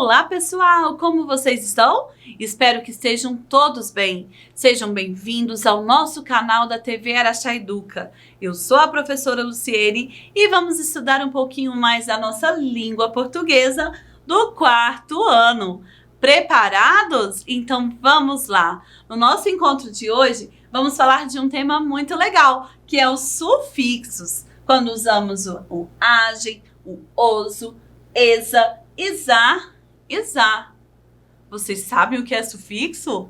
Olá, pessoal! Como vocês estão? Espero que estejam todos bem. Sejam bem-vindos ao nosso canal da TV Araxá Educa. Eu sou a professora Luciene e vamos estudar um pouquinho mais a nossa língua portuguesa do 4º ano. Preparados? Então vamos lá! No nosso encontro de hoje, vamos falar de um tema muito legal, que é os sufixos. Quando usamos o agem, o oso, exa, isar, isar. Vocês sabem o que é sufixo?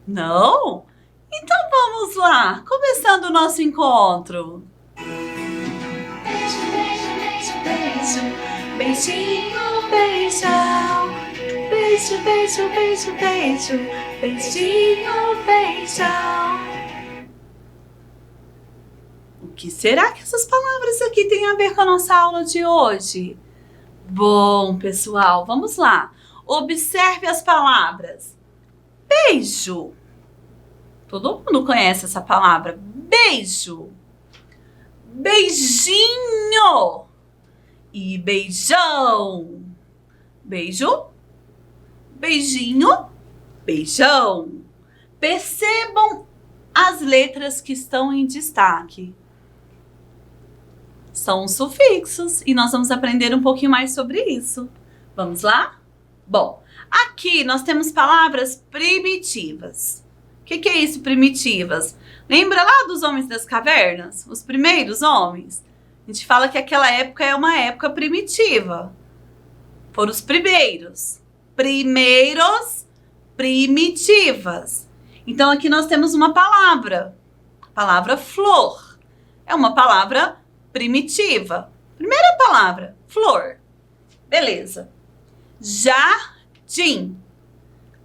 Não? Então vamos lá, começando o nosso encontro. Beijo, beijo, beijo, beijo, beijinho, beijão. Beijo, beijo, beijo, beijo, beijinho, beijão. O que será que essas palavras aqui têm a ver com a nossa aula de hoje? Bom, pessoal, vamos lá. Observe as palavras. Beijo. Todo mundo conhece essa palavra. Beijo. Beijinho. E beijão. Beijo. Beijinho. Beijão. Percebam as letras que estão em destaque. São os sufixos e nós vamos aprender um pouquinho mais sobre isso. Vamos lá? Bom, aqui nós temos palavras primitivas. O que é isso, primitivas? Lembra lá dos homens das cavernas? Os primeiros homens? A gente fala que aquela época é uma época primitiva. Foram os primeiros. Primeiros, primitivas. Então aqui nós temos uma palavra. A palavra flor. É uma palavra primitiva. Primeira palavra, flor. Beleza. Jardim.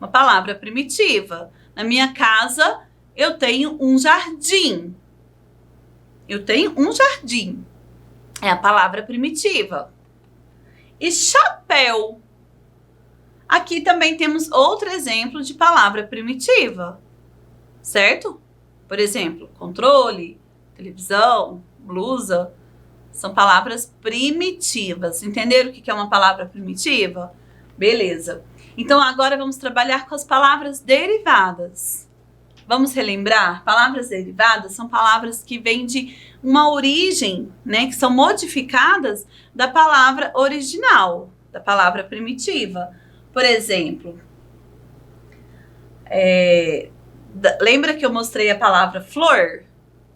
Uma palavra primitiva. Na minha casa, eu tenho um jardim. Eu tenho um jardim. É a palavra primitiva. E chapéu. Aqui também temos outro exemplo de palavra primitiva. Certo? Por exemplo, controle, televisão, blusa. São palavras primitivas. Entenderam o que é uma palavra primitiva? Beleza. Então, agora vamos trabalhar com as palavras derivadas. Vamos relembrar? Palavras derivadas são palavras que vêm de uma origem, né? Que são modificadas da palavra original, da palavra primitiva. Por exemplo, lembra que eu mostrei a palavra flor?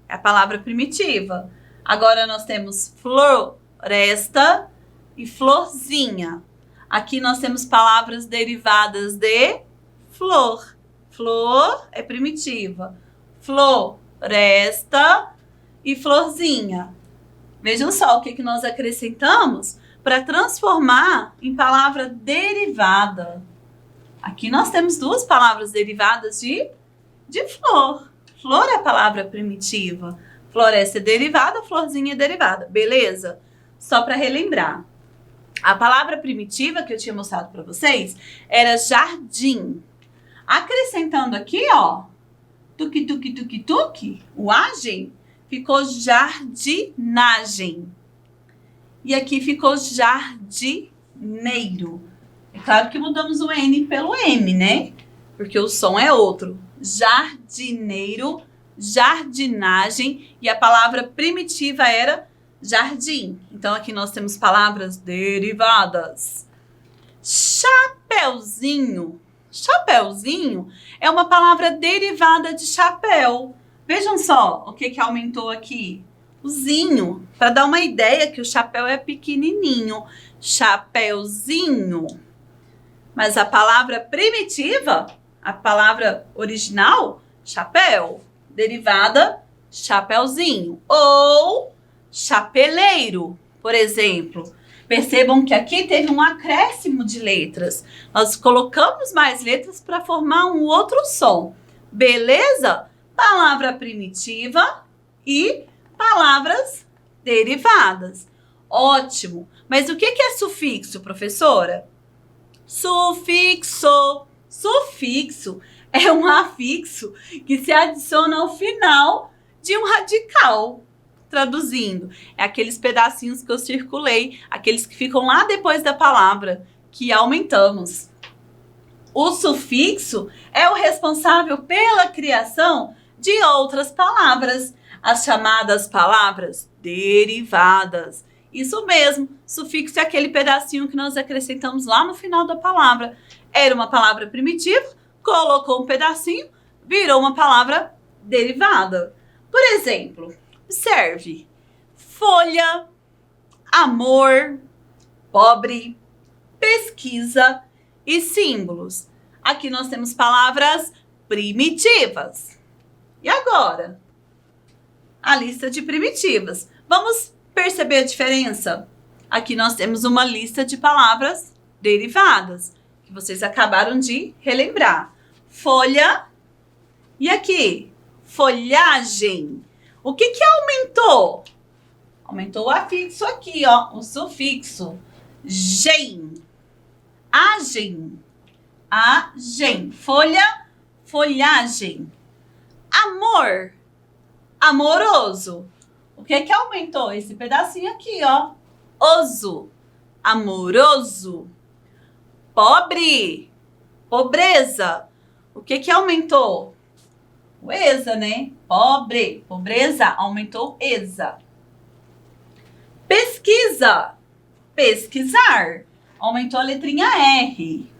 É a palavra primitiva. Agora nós temos floresta e florzinha. Aqui nós temos palavras derivadas de flor. Flor é primitiva. Floresta e florzinha. Vejam só o que nós acrescentamos para transformar em palavra derivada. Aqui nós temos duas palavras derivadas de flor. Flor é a palavra primitiva. Floresta é derivada, florzinha é derivada. Beleza? Só para relembrar. A palavra primitiva que eu tinha mostrado para vocês era jardim. Acrescentando aqui, ó, tuque, tuque, tuque, tuque, o agem, ficou jardinagem. E aqui ficou jardineiro. É claro que mudamos o N pelo M, né? Porque o som é outro. Jardineiro, jardinagem, e a palavra primitiva era jardim. Então aqui nós temos palavras derivadas. Chapeuzinho. Chapeuzinho é uma palavra derivada de chapéu. Vejam só o que aumentou aqui. O zinho, para dar uma ideia que o chapéu é pequenininho. Chapeuzinho. Mas a palavra primitiva, a palavra original, chapéu, derivada, chapeuzinho. Ou chapeleiro, por exemplo. Percebam que aqui teve um acréscimo de letras. Nós colocamos mais letras para formar um outro som. Beleza? Palavra primitiva e palavras derivadas. Ótimo. Mas o que é sufixo, professora? Sufixo. Sufixo é um afixo que se adiciona ao final de um radical. Traduzindo, é aqueles pedacinhos que eu circulei, aqueles que ficam lá depois da palavra, que aumentamos. O sufixo é o responsável pela criação de outras palavras, as chamadas palavras derivadas. Isso mesmo, sufixo é aquele pedacinho que nós acrescentamos lá no final da palavra. Era uma palavra primitiva, colocou um pedacinho, virou uma palavra derivada. Por exemplo, observe: folha, amor, pobre, pesquisa e símbolos. Aqui nós temos palavras primitivas. E agora? A lista de primitivas. Vamos perceber a diferença? Aqui nós temos uma lista de palavras derivadas, que vocês acabaram de relembrar. Folha e aqui, folhagem. O que aumentou? Aumentou o afixo aqui, ó, o sufixo. Gen. Agem. Agem. Folha, folhagem. Amor. Amoroso. O que aumentou? Esse pedacinho aqui, ó. Oso. Amoroso. Pobre. Pobreza. O que aumentou? O esa, né? Pobre. Pobreza. Aumentou esa. Pesquisa. Pesquisar. Aumentou a letrinha R.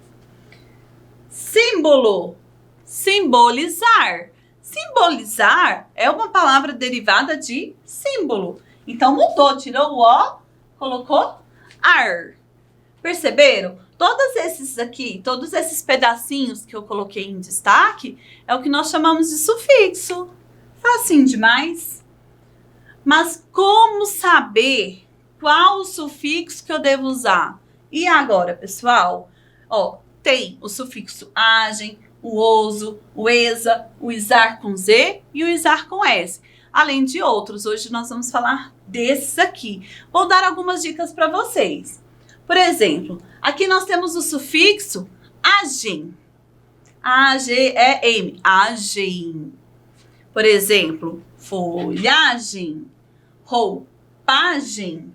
Símbolo. Simbolizar. Simbolizar é uma palavra derivada de símbolo. Então mudou, tirou o O, colocou ar. Perceberam? Todos esses aqui, todos esses pedacinhos que eu coloquei em destaque, é o que nós chamamos de sufixo. Facinho demais. Mas como saber qual o sufixo que eu devo usar? E agora, pessoal? Ó, tem o sufixo agem, o oso, o esa, o isar com Z e o isar com S. Além de outros, hoje nós vamos falar desses aqui. Vou dar algumas dicas para vocês. Por exemplo, aqui nós temos o sufixo agem. A-G-E-M. Agem. Por exemplo, folhagem, roupagem,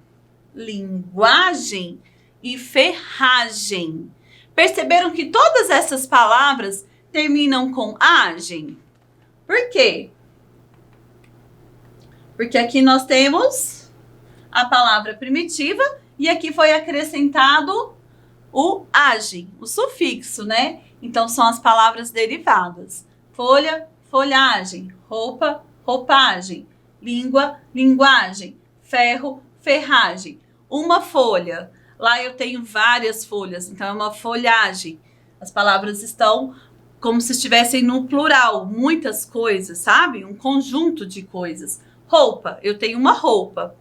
linguagem e ferragem. Perceberam que todas essas palavras terminam com agem? Por quê? Porque aqui nós temos a palavra primitiva e aqui foi acrescentado o agem, o sufixo, né? Então são as palavras derivadas. Folha, folhagem, roupa, roupagem, língua, linguagem, ferro, ferragem. Uma folha. Lá eu tenho várias folhas, então é uma folhagem. As palavras estão como se estivessem no plural, muitas coisas, sabe? Um conjunto de coisas. Roupa, eu tenho uma roupa.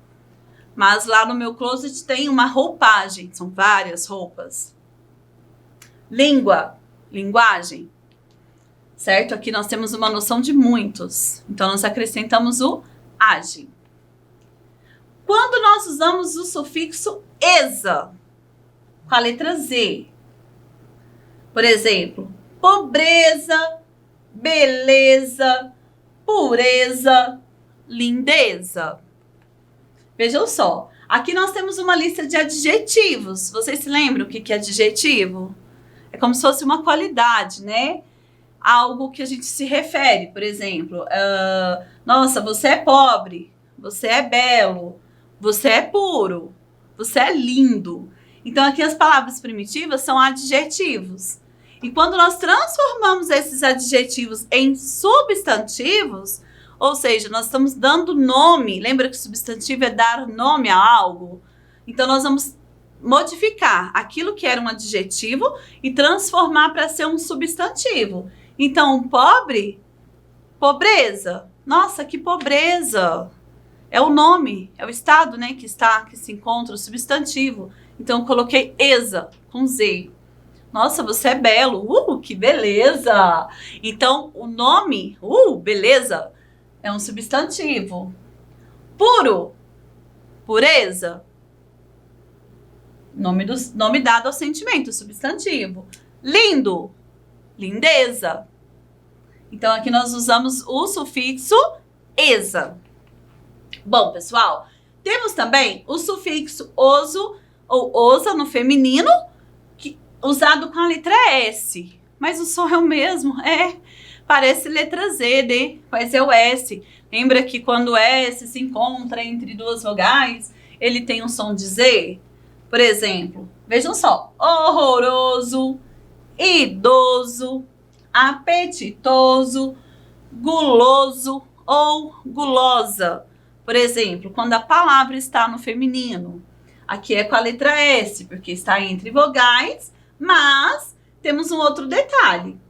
Mas lá no meu closet tem uma roupagem, são várias roupas. Língua, linguagem. Certo? Aqui nós temos uma noção de muitos. Então nós acrescentamos o agem. Quando nós usamos o sufixo esa, com a letra Z. Por exemplo, pobreza, beleza, pureza, lindeza. Vejam só, aqui nós temos uma lista de adjetivos. Vocês se lembram o que é adjetivo? É como se fosse uma qualidade, né? Algo que a gente se refere, por exemplo. Nossa, você é pobre, você é belo, você é puro, você é lindo. Então, aqui as palavras primitivas são adjetivos. E quando nós transformamos esses adjetivos em substantivos, ou seja, nós estamos dando nome. Lembra que substantivo é dar nome a algo? Então, nós vamos modificar aquilo que era um adjetivo e transformar para ser um substantivo. Então, pobre, pobreza. Nossa, que pobreza! É o nome, é o estado, né, que se encontra o substantivo. Então, eu coloquei esa, com Z. Nossa, você é belo. Que beleza! Então, o nome, beleza, é um substantivo. Puro, pureza. Nome dado ao sentimento, substantivo. Lindo, lindeza. Então, aqui nós usamos o sufixo esa. Bom, pessoal, temos também o sufixo oso ou osa no feminino, que usado com a letra S, mas o som é o mesmo, parece letra Z, né? Mas é o S. Lembra que quando o S se encontra entre duas vogais, ele tem um som de Z? Por exemplo, vejam só, horroroso, idoso, apetitoso, guloso ou gulosa. Por exemplo, quando a palavra está no feminino. Aqui é com a letra S, porque está entre vogais, mas temos um outro detalhe.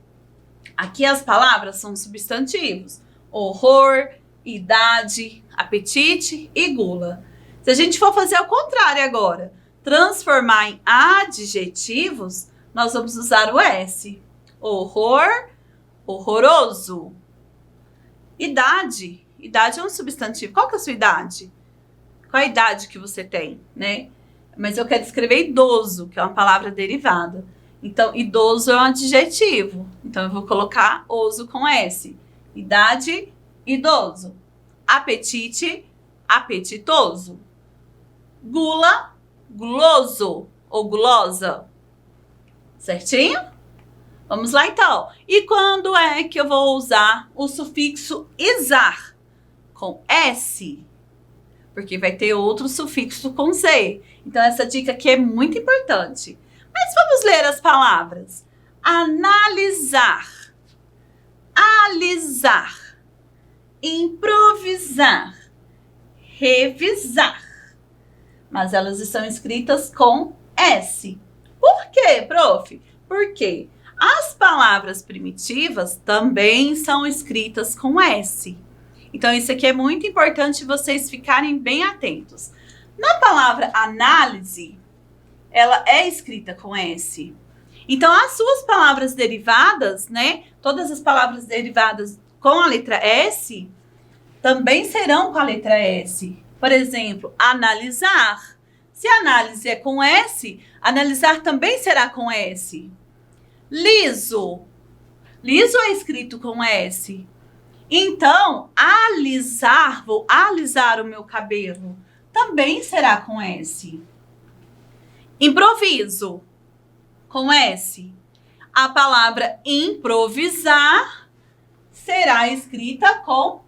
Aqui as palavras são substantivos. Horror, idade, apetite e gula. Se a gente for fazer ao contrário agora, transformar em adjetivos, nós vamos usar o S. Horror, horroroso. Idade. Idade é um substantivo. Qual que é a sua idade? Qual a idade que você tem, né? Mas eu quero escrever idoso, que é uma palavra derivada. Então, idoso é um adjetivo. Então, eu vou colocar oso com S. Idade, idoso. Apetite, apetitoso. Gula, guloso ou gulosa. Certinho? Vamos lá, então. E quando é que eu vou usar o sufixo isar? Com S. Porque vai ter outro sufixo com Z. Então, essa dica aqui é muito importante. Mas vamos ler as palavras. Analisar, alisar, improvisar, revisar. Mas elas estão escritas com S. Por quê, prof? Porque as palavras primitivas também são escritas com S. Então, isso aqui é muito importante vocês ficarem bem atentos. Na palavra análise, ela é escrita com S. Então, as suas palavras derivadas, né? Todas as palavras derivadas com a letra S, também serão com a letra S. Por exemplo, analisar. Se análise é com S, analisar também será com S. Liso. Liso é escrito com S. Então, alisar, vou alisar o meu cabelo, também será com S. Improviso, com S. A palavra improvisar será escrita com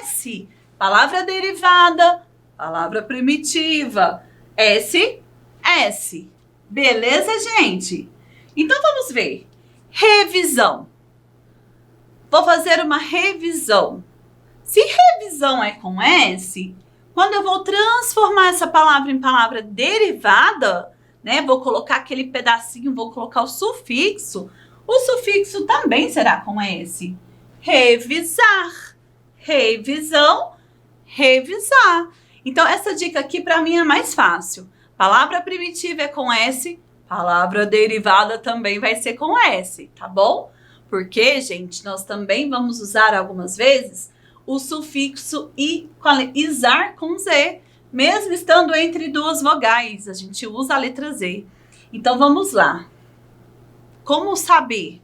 S. Palavra derivada, palavra primitiva. S, S. Beleza, gente? Então, vamos ver. Revisão. Vou fazer uma revisão. Se revisão é com S, quando eu vou transformar essa palavra em palavra derivada, né? Vou colocar aquele pedacinho, vou colocar o sufixo também será com S. Revisar. Revisão, revisar. Então, essa dica aqui para mim é mais fácil. Palavra primitiva é com S, palavra derivada também vai ser com S, tá bom? Porque, gente, nós também vamos usar algumas vezes o sufixo isar com Z, mesmo estando entre duas vogais, a gente usa a letra Z. Então, vamos lá. Como saber,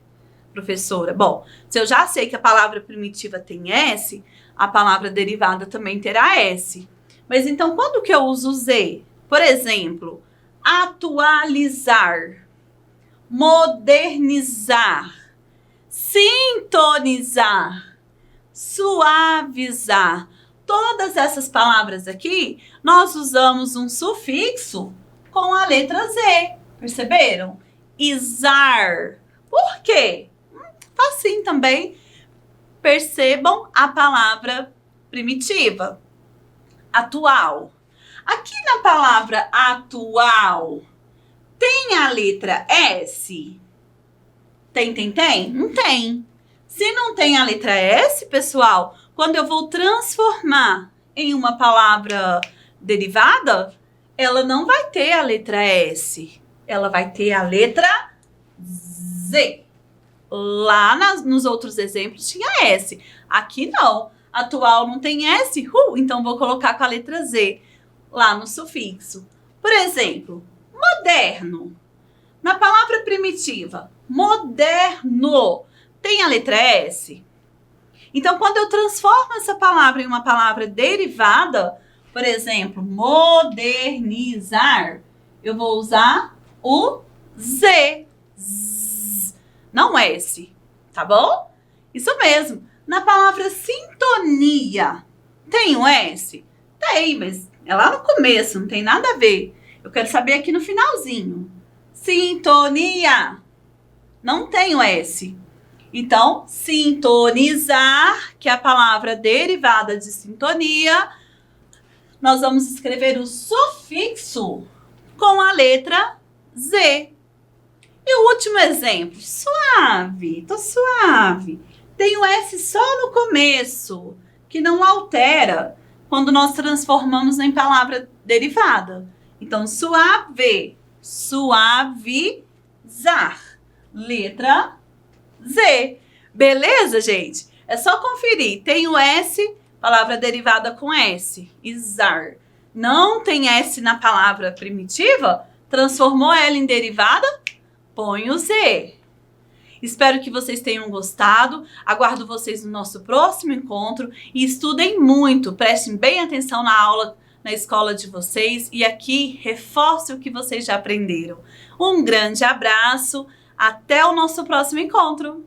professora? Bom, se eu já sei que a palavra primitiva tem S, a palavra derivada também terá S. Mas então, quando que eu uso Z? Por exemplo, atualizar, modernizar, sintonizar, suavizar. Todas essas palavras aqui, nós usamos um sufixo com a letra Z. Perceberam? Isar. Por quê? Facinho também. Percebam a palavra primitiva. Atual. Aqui na palavra atual, tem a letra S? Tem? Não tem. Se não tem a letra S, pessoal, quando eu vou transformar em uma palavra derivada, ela não vai ter a letra S. Ela vai ter a letra Z. Lá nos outros exemplos tinha S. Aqui não. Atual não tem S, então vou colocar com a letra Z lá no sufixo. Por exemplo, moderno. Na palavra primitiva, moderno, tem a letra S? Então, quando eu transformo essa palavra em uma palavra derivada, por exemplo, modernizar, eu vou usar o Z. Z. Não S, tá bom? Isso mesmo. Na palavra sintonia, tem o S? Tem, mas é lá no começo, não tem nada a ver. Eu quero saber aqui no finalzinho. Sintonia. Não tem o S. Então, sintonizar, que é a palavra derivada de sintonia, nós vamos escrever o sufixo com a letra Z. E o último exemplo, suave, tô suave. Tem o S só no começo, que não altera quando nós transformamos em palavra derivada. Então, suave, suavizar, letra Z. Beleza, gente? É só conferir. Tem o S, palavra derivada com S, izar. Não tem S na palavra primitiva? Transformou ela em derivada? Põe o Z. Espero que vocês tenham gostado. Aguardo vocês no nosso próximo encontro. E estudem muito. Prestem bem atenção na aula, na escola de vocês. E aqui, reforce o que vocês já aprenderam. Um grande abraço. Até o nosso próximo encontro.